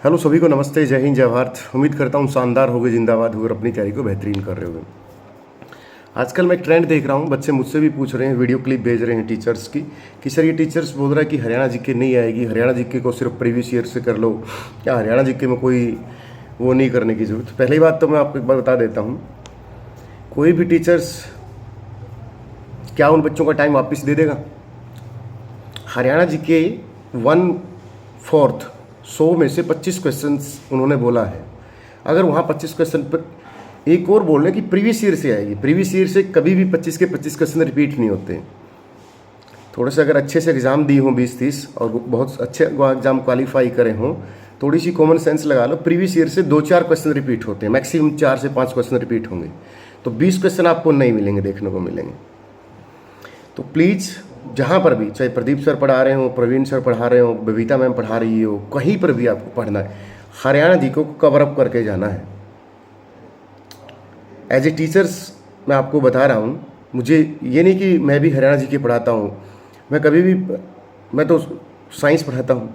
Hello सभी को नमस्ते, जय हिंद, जय भारत। उम्मीद करता हूँ शानदार होगे, जिंदाबाद होकर अपनी तैयारी को बेहतरीन कर रहे होगे। आजकल मैं एक ट्रेंड देख रहा हूँ, बच्चे मुझसे भी पूछ रहे हैं, वीडियो क्लिप भेज रहे हैं टीचर्स की कि सर ये टीचर्स बोल रहा है कि हरियाणा जीके नहीं आएगी, हरियाणा जीके को सिर्फ प्रीवियस ईयर से कर लो, क्या हरियाणा जीके में कोई वो नहीं करने की ज़रूरत। पहली बात तो मैं आपको एक बार बता देता हूँ, कोई भी टीचर्स क्या उन बच्चों का टाइम वापस दे देगा? हरियाणा जीके 1/4 100 में से 25 क्वेश्चंस उन्होंने बोला है। अगर वहाँ 25 क्वेश्चन पर एक और बोल रहे हैं कि प्रीवियस ईयर से आएगी, प्रीवियस ईयर से कभी भी 25 के 25 क्वेश्चन रिपीट नहीं होते। थोड़े से अगर अच्छे से एग्ज़ाम दी हों 20-30 और बहुत अच्छे एग्ज़ाम क्वालिफाई करे हों, थोड़ी सी कॉमन सेंस लगा लो, प्रीवियस ईयर से 2-4 क्वेश्चन रिपीट होते हैं, मैक्सिमम 4 से 5 क्वेश्चन रिपीट होंगे, तो 20 क्वेश्चन आपको नहीं मिलेंगे, देखने को मिलेंगे। तो प्लीज़ जहाँ पर भी, चाहे प्रदीप सर पढ़ा रहे हो, प्रवीण सर पढ़ा रहे हो, बबीता मैम पढ़ा रही हो, कहीं पर भी आपको पढ़ना है, हरियाणा जी को कवर अप करके जाना है। एज ए टीचर्स मैं आपको बता रहा हूँ, मुझे ये नहीं कि मैं भी हरियाणा जी के पढ़ाता हूँ, मैं कभी भी, मैं तो साइंस पढ़ाता हूँ,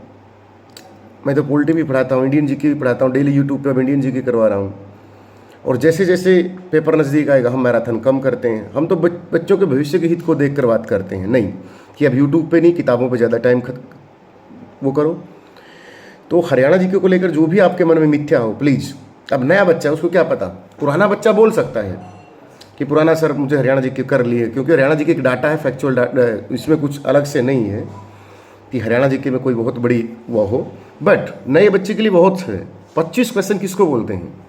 मैं तो पॉलिटी भी पढ़ाता हूँ, इंडियन जी के भी पढ़ाता हूँ, डेली यूट्यूब पर इंडियन जी के करवा रहा हूँ। और जैसे जैसे पेपर नज़दीक आएगा हम मैराथन कम करते हैं। हम तो बच्चों के भविष्य के हित को देख कर बात करते हैं, नहीं कि अब यूट्यूब पे नहीं, किताबों पे ज़्यादा टाइम वो करो। तो हरियाणा जी को लेकर जो भी आपके मन में मिथ्या हो, प्लीज़, अब नया बच्चा है उसको क्या पता, पुराना बच्चा बोल सकता है कि पुराना सर मुझे हरियाणा जी के कर लिए, क्योंकि हरियाणा जी के एक डाटा है, फैक्चुअल डाटा है, इसमें कुछ अलग से नहीं है कि हरियाणा जी के में कोई बहुत बड़ी वो हो। बट नए बच्चे के लिए बहुत है, 25 क्वेश्चन किसको बोलते हैं?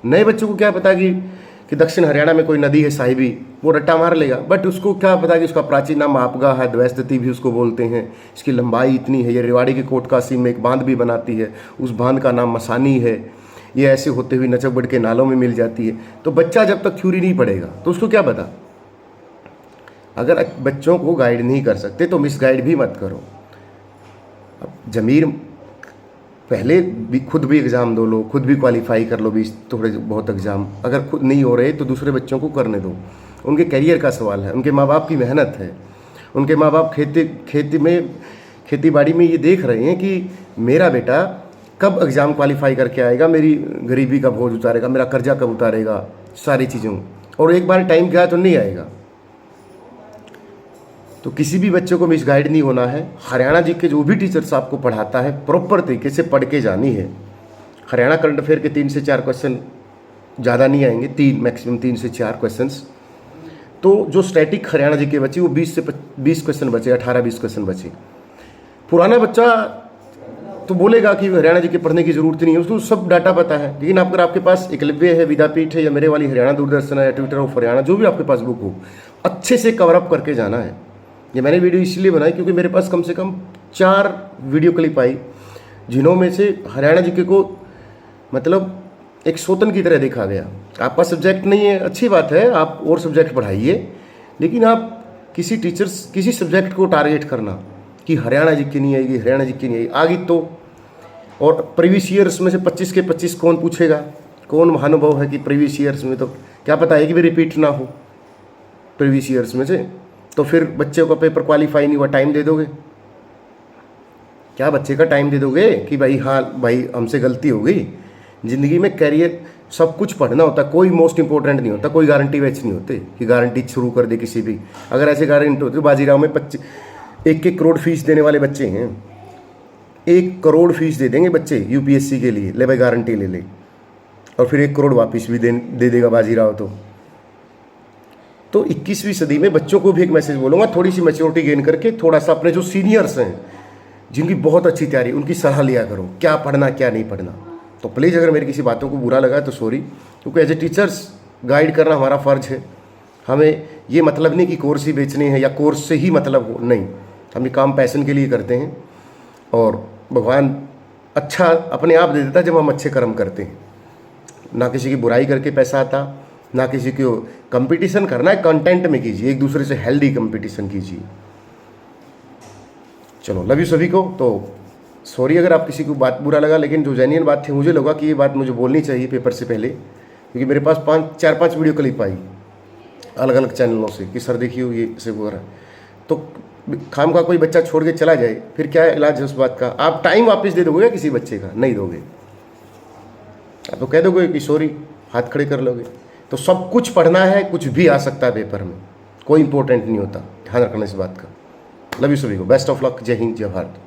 नए बच्चों को क्या पता कि दक्षिण हरियाणा में कोई नदी है साहिबी, वो रट्टा मार लेगा, बट उसको क्या पता कि उसका प्राचीन नाम आपगा है, द्वैस्तती भी उसको बोलते हैं, इसकी लंबाई इतनी है, ये रेवाड़ी के कोटकासी में एक बांध भी बनाती है, उस बांध का नाम मसानी है, ये ऐसे होते हुए नचबगढ़ के नालों में मिल जाती है। तो बच्चा जब तक थ्योरी नहीं पढ़ेगा तो उसको क्या पता? अगर बच्चों को गाइड नहीं कर सकते तो मिसगाइड भी मत करो। अब जमीर पहले भी खुद भी एग्ज़ाम दो लो, खुद भी क्वालिफाई कर लो 20 थोड़े बहुत एग्ज़ाम, अगर खुद नहीं हो रहे तो दूसरे बच्चों को करने दो। उनके करियर का सवाल है, उनके माँ बाप की मेहनत है, उनके माँ बाप खेती बाड़ी में ये देख रहे हैं कि मेरा बेटा कब एग्ज़ाम क्वालिफाई करके आएगा, मेरी गरीबी का बोझ उतारेगा, मेरा कर्जा कब उतारेगा, सारी चीज़ों, और एक बार टाइम गया तो नहीं आएगा। तो किसी भी बच्चे को मिसगाइड नहीं होना है। हरियाणा जी के जो भी टीचर्स आपको पढ़ाता है, प्रॉपर तरीके से पढ़ के जानी है। हरियाणा करंट अफेयर के 3 से 4 क्वेश्चन, ज़्यादा नहीं आएंगे, 3 मैक्सिमम 3 से 4 क्वेश्चंस। तो जो स्टैटिक हरियाणा जी के बचे वो 20 से 20 क्वेश्चन बचे, 18-20 क्वेश्चन बचे। पुराना बच्चा तो बोलेगा कि हरियाणा जी के पढ़ने की जरूरत नहीं है, उसको सब डाटा पता है। लेकिन अगर आपके पास एकलव्य है, विद्यापीठ है, या मेरे वाली हरियाणा दूरदर्शन है, या ट्विटर ऑफ हरियाणा, जो भी आपके पास बुक हो, अच्छे से कवर अप करके जाना है। ये मैंने वीडियो इसलिए बनाई क्योंकि मेरे पास कम से कम 4 वीडियो क्लिप आई, जिन्हों में से हरियाणा जीके को मतलब एक सोतन की तरह देखा गया। आपका सब्जेक्ट नहीं है, अच्छी बात है, आप और सब्जेक्ट पढ़ाइए, लेकिन आप किसी सब्जेक्ट को टारगेट करना कि हरियाणा जीके नहीं आएगी, हरियाणा जीके नहीं आएगी तो। और प्रीवियस ईयर्स में से 25 के 25 कौन पूछेगा? कौन महानुभव है कि प्रीवियस ईयर्स में, तो क्या पता है कि भी रिपीट ना हो प्रीवियस ईयर्स में से, तो फिर बच्चे का पेपर क्वालिफाई नहीं हुआ, टाइम दे दोगे क्या? बच्चे का टाइम दे दोगे कि भाई हाँ भाई हमसे गलती हो गई? ज़िंदगी में कैरियर सब कुछ पढ़ना होता है, कोई मोस्ट इंपॉर्टेंट नहीं होता, कोई गारंटी बैच नहीं होते कि गारंटी शुरू कर दे किसी भी। अगर ऐसे गारंटी होती तो बाजीराव में 1 करोड़ फीस देने वाले बच्चे हैं, 1 करोड़ फीस दे देंगे बच्चे यूपीएससी के लिए, ले भाई गारंटी ले ले, और फिर 1 करोड़ वापस भी दे देगा बाजीराव। तो 21वीं सदी में बच्चों को भी एक मैसेज बोलूँगा, थोड़ी सी मैच्योरिटी गेन करके थोड़ा सा अपने जो सीनियर्स हैं जिनकी बहुत अच्छी तैयारी, उनकी सलाह लिया करो, क्या पढ़ना क्या नहीं पढ़ना। तो प्लीज़ अगर मेरी किसी बातों को बुरा लगा है तो सॉरी, क्योंकि एज ए टीचर्स गाइड करना हमारा फ़र्ज है। हमें ये मतलब नहीं कि कोर्स ही बेचने हैं या कोर्स से ही मतलब हो, नहीं, हम ये काम पैशन के लिए करते हैं, और भगवान अच्छा अपने आप दे देता जब हम अच्छे कर्म करते हैं। ना किसी की बुराई करके पैसा आता, ना किसी को कंपटीशन करना है, कंटेंट में कीजिए, एक दूसरे से हेल्दी कंपटीशन कीजिए। चलो, लव यू सभी को। तो सॉरी अगर आप किसी को बात बुरा लगा, लेकिन जो जेन्युइन बात थी, मुझे लगा कि ये बात मुझे बोलनी चाहिए पेपर से पहले, क्योंकि मेरे पास 4-5 वीडियो क्लिप आई अलग अलग चैनलों से कि सर देखिए ये से हो रहा है। तो खाम का कोई बच्चा छोड़ के चला जाए, फिर क्या इलाज है उस बात का? आप टाइम वापस दे दोगे किसी बच्चे का? नहीं दोगे। आप तो कह दोगे कि सॉरी, हाथ खड़े कर लोगे। तो सब कुछ पढ़ना है, कुछ भी आ सकता है पेपर में, कोई इंपॉर्टेंट नहीं होता, ध्यान रखना इस बात का। लव यू सभी को, बेस्ट ऑफ लक, जय हिंद जय भारत।